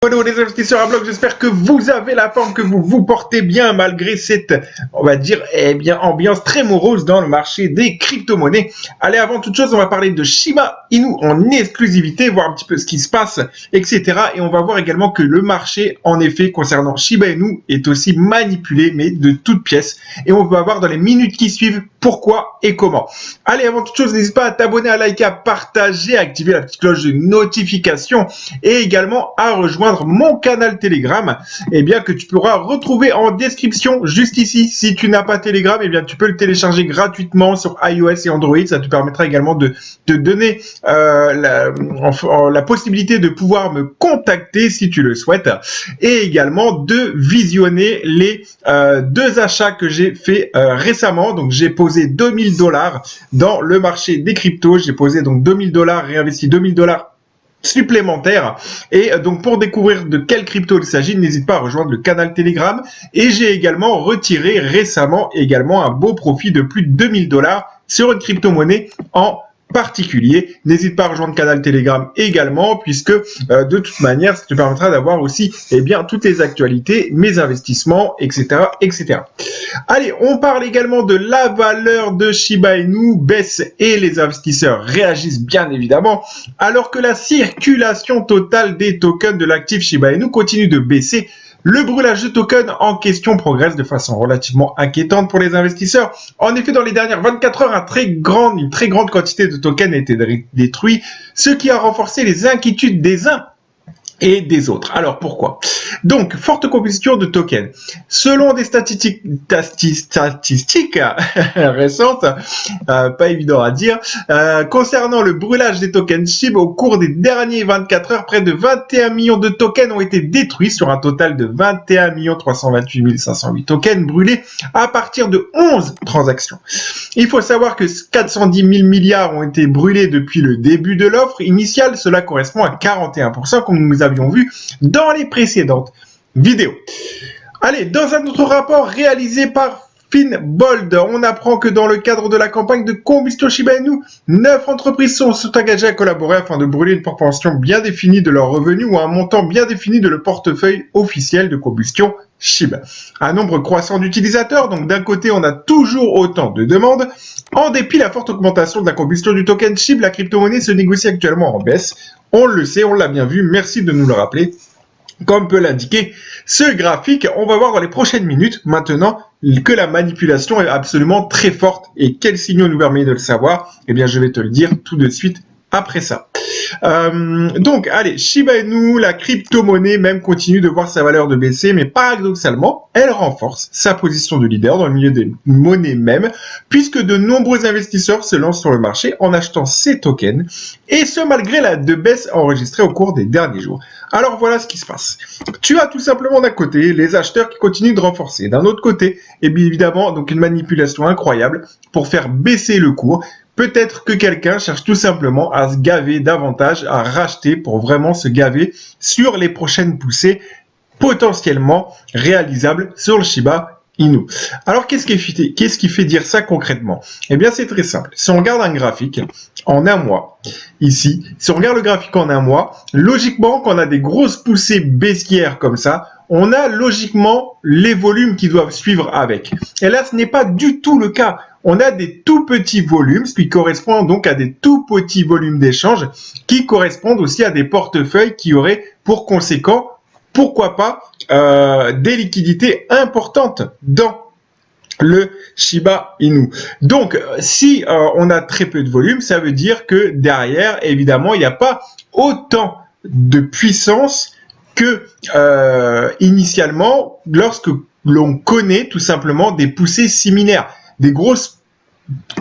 Hello les investisseurs à bloc, j'espère que vous avez la forme, que vous vous portez bien malgré cette, on va dire, ambiance très morose dans le marché des crypto-monnaies. Allez, avant toute chose, on va parler de Shiba Inu en exclusivité, voir un petit peu ce qui se passe, etc. Et on va voir également que le marché, en effet, concernant Shiba Inu, est aussi manipulé, mais de toutes pièces. Et on va voir dans les minutes qui suivent pourquoi et comment. Allez, avant toute chose, n'hésite pas à t'abonner, à liker, à partager, à activer la petite cloche de notification et également à rejoindre mon canal Telegram, que tu pourras retrouver en description juste ici. Si tu n'as pas Telegram, tu peux le télécharger gratuitement sur iOS et Android. Ça te permettra également de te donner la possibilité de pouvoir me contacter si tu le souhaites et également de visionner les deux achats que j'ai fait récemment. Donc j'ai posé $2000 dans le marché des cryptos. J'ai posé donc $2000, réinvesti $2000 supplémentaires. Et donc pour découvrir de quelle crypto il s'agit, n'hésite pas à rejoindre le canal Telegram. Et j'ai également retiré récemment un beau profit de plus de $2000 sur une crypto-monnaie en particulier. N'hésite pas à rejoindre le canal Telegram également, puisque de toute manière, ça te permettra d'avoir aussi toutes les actualités, mes investissements, etc., etc. Allez, on parle également de la valeur de Shiba Inu baisse et les investisseurs réagissent bien évidemment, alors que la circulation totale des tokens de l'actif Shiba Inu continue de baisser. Le brûlage de tokens en question progresse de façon relativement inquiétante pour les investisseurs. En effet, dans les dernières 24 heures, une très grande quantité de tokens a été détruite, ce qui a renforcé les inquiétudes des uns et des autres. Alors pourquoi? Donc, forte combustion de tokens. Selon des statistiques récentes, pas évident à dire, concernant le brûlage des tokens SHIB, au cours des derniers 24 heures, près de 21 millions de tokens ont été détruits sur un total de 21 328 508 tokens brûlés à partir de 11 transactions. Il faut savoir que 410 000 milliards ont été brûlés depuis le début de l'offre initiale. Cela correspond à 41%, comme nous avions vu dans les précédentes vidéos. Allez, dans un autre rapport réalisé par Finbold, on apprend que dans le cadre de la campagne de combustion Shiba Inu, 9 entreprises sont engagées à collaborer afin de brûler une proportion bien définie de leurs revenus ou un montant bien défini de leur portefeuille officiel de combustion Shiba. Un nombre croissant d'utilisateurs, donc d'un côté on a toujours autant de demandes. En dépit de la forte augmentation de la combustion du token SHIB, la crypto-monnaie se négocie actuellement en baisse. On le sait, on l'a bien vu, merci de nous le rappeler. Comme peut l'indiquer ce graphique, on va voir dans les prochaines minutes maintenant que la manipulation est absolument très forte. Et quel signal nous permet de le savoir? Je vais te le dire tout de suite après ça. Donc, allez, Shiba Inu, la crypto-monnaie même continue de voir sa valeur de baisser, mais paradoxalement, elle renforce sa position de leader dans le milieu des monnaies même, puisque de nombreux investisseurs se lancent sur le marché en achetant ces tokens, et ce malgré la baisse enregistrée au cours des derniers jours. Alors voilà ce qui se passe. Tu as tout simplement d'un côté les acheteurs qui continuent de renforcer, d'un autre côté, et bien évidemment, donc une manipulation incroyable pour faire baisser le cours. Peut-être que quelqu'un cherche tout simplement à se gaver davantage, à racheter pour vraiment se gaver sur les prochaines poussées potentiellement réalisables sur le Shiba Inu. Alors, qu'est-ce qui fait dire ça concrètement? C'est très simple. Si on regarde un graphique en un mois, ici, si on regarde le graphique en un mois, logiquement, quand on a des grosses poussées baissières comme ça, on a logiquement les volumes qui doivent suivre avec. Et là, ce n'est pas du tout le cas. On a des tout petits volumes, ce qui correspond donc à des tout petits volumes d'échange, qui correspondent aussi à des portefeuilles qui auraient pour conséquent, pourquoi pas, des liquidités importantes dans le Shiba Inu. Donc, si on a très peu de volume, ça veut dire que derrière, évidemment, il n'y a pas autant de puissance que initialement, lorsque l'on connaît tout simplement des poussées similaires, des grosses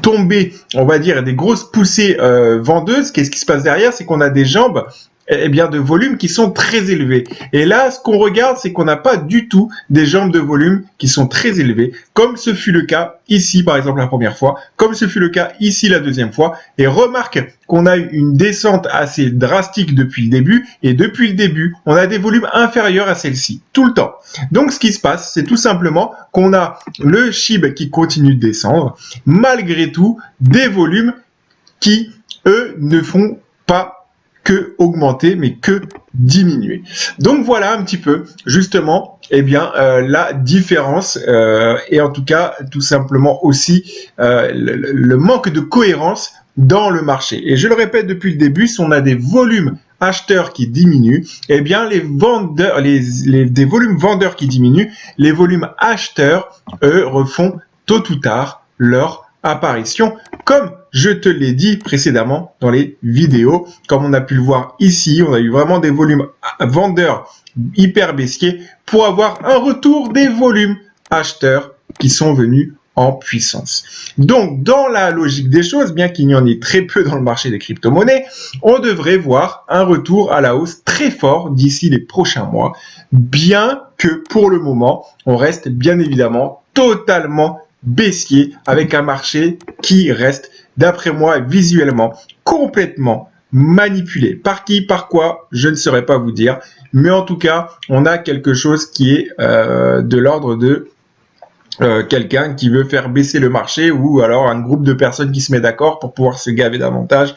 tombées, on va dire, des grosses poussées vendeuses. Qu'est-ce qui se passe derrière? C'est qu'on a des jambes de volume qui sont très élevés. Et là, ce qu'on regarde, c'est qu'on n'a pas du tout des jambes de volume qui sont très élevées, comme ce fut le cas ici, par exemple, la première fois, comme ce fut le cas ici la deuxième fois. Et remarque qu'on a eu une descente assez drastique depuis le début, et depuis le début, on a des volumes inférieurs à celle-ci, tout le temps. Donc, ce qui se passe, c'est tout simplement qu'on a le SHIB qui continue de descendre, malgré tout, des volumes qui, eux, ne font pas que augmenter, mais que diminuer. Donc voilà un petit peu justement la différence et en tout cas tout simplement aussi le manque de cohérence dans le marché. Et je le répète depuis le début, si on a des volumes acheteurs qui diminuent, les vendeurs, des volumes vendeurs qui diminuent, les volumes acheteurs, eux, refont tôt ou tard leur apparition, comme je te l'ai dit précédemment dans les vidéos. Comme on a pu le voir ici, on a eu vraiment des volumes vendeurs hyper baissiers pour avoir un retour des volumes acheteurs qui sont venus en puissance. Donc, dans la logique des choses, bien qu'il y en ait très peu dans le marché des crypto-monnaies, on devrait voir un retour à la hausse très fort d'ici les prochains mois, bien que pour le moment, on reste bien évidemment totalement baissier avec un marché qui reste, d'après moi, visuellement, complètement manipulé. Par qui, par quoi, je ne saurais pas vous dire. Mais en tout cas, on a quelque chose qui est de l'ordre de quelqu'un qui veut faire baisser le marché ou alors un groupe de personnes qui se met d'accord pour pouvoir se gaver davantage.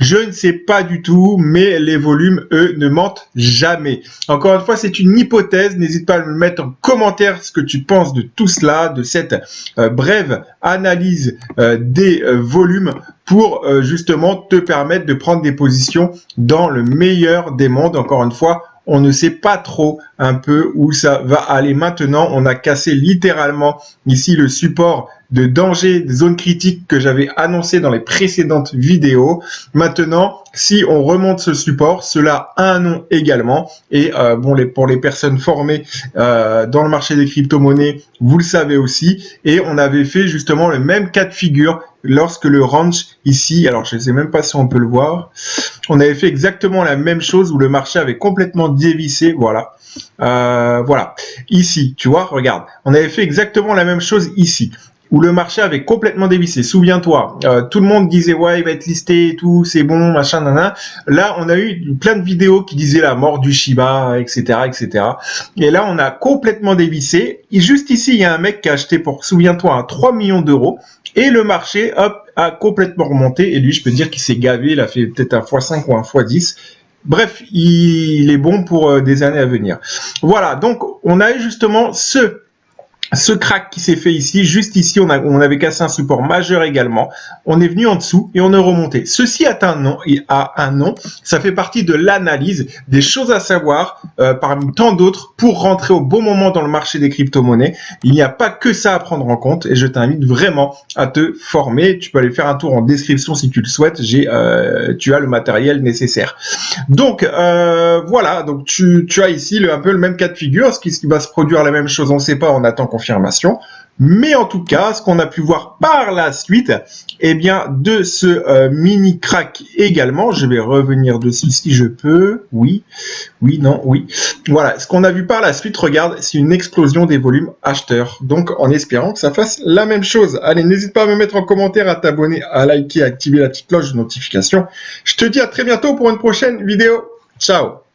Je ne sais pas du tout, mais les volumes, eux, ne mentent jamais. Encore une fois, c'est une hypothèse. N'hésite pas à me mettre en commentaire ce que tu penses de tout cela, de cette brève analyse des volumes pour justement te permettre de prendre des positions dans le meilleur des mondes. Encore une fois, on ne sait pas trop un peu où ça va aller maintenant. On a cassé littéralement ici le support de danger, des zones critiques que j'avais annoncé dans les précédentes vidéos. Maintenant, si on remonte ce support, cela a un nom également. Et pour les personnes formées dans le marché des crypto-monnaies, vous le savez aussi. Et on avait fait justement le même cas de figure lorsque le range ici, alors je ne sais même pas si on peut le voir, on avait fait exactement la même chose où le marché avait complètement dévissé, voilà. Voilà, ici, tu vois, regarde, on avait fait exactement la même chose ici, où le marché avait complètement dévissé. Souviens-toi, tout le monde disait ouais, il va être listé et tout, c'est bon, machin, nana. Là, on a eu plein de vidéos qui disaient la mort du Shiba, etc., etc. Et là, on a complètement dévissé. Et juste ici, il y a un mec qui a acheté pour, souviens-toi, 3 millions d'euros. Et le marché, hop, a complètement remonté. Et lui, je peux dire qu'il s'est gavé. Il a fait peut-être un x5 ou un x10. Bref, il est bon pour des années à venir. Voilà, donc on a eu justement ce crack qui s'est fait ici, juste ici, on avait cassé un support majeur également. On est venu en dessous et on est remonté. Ceci a un nom, ça fait partie de l'analyse, des choses à savoir parmi tant d'autres pour rentrer au bon moment dans le marché des crypto-monnaies. Il n'y a pas que ça à prendre en compte et je t'invite vraiment à te former. Tu peux aller faire un tour en description si tu le souhaites. Tu as le matériel nécessaire. Donc voilà, donc tu as ici un peu le même cas de figure. Ce qui va se produire la même chose, on ne sait pas, on attend confirmation. Mais en tout cas, ce qu'on a pu voir par la suite, eh bien, de ce mini crack également, je vais revenir dessus si je peux. Oui, oui, non, oui. Voilà, ce qu'on a vu par la suite, regarde, c'est une explosion des volumes acheteurs. Donc, en espérant que ça fasse la même chose. Allez, n'hésite pas à me mettre en commentaire, à t'abonner, à liker, à activer la petite cloche de notification. Je te dis à très bientôt pour une prochaine vidéo. Ciao!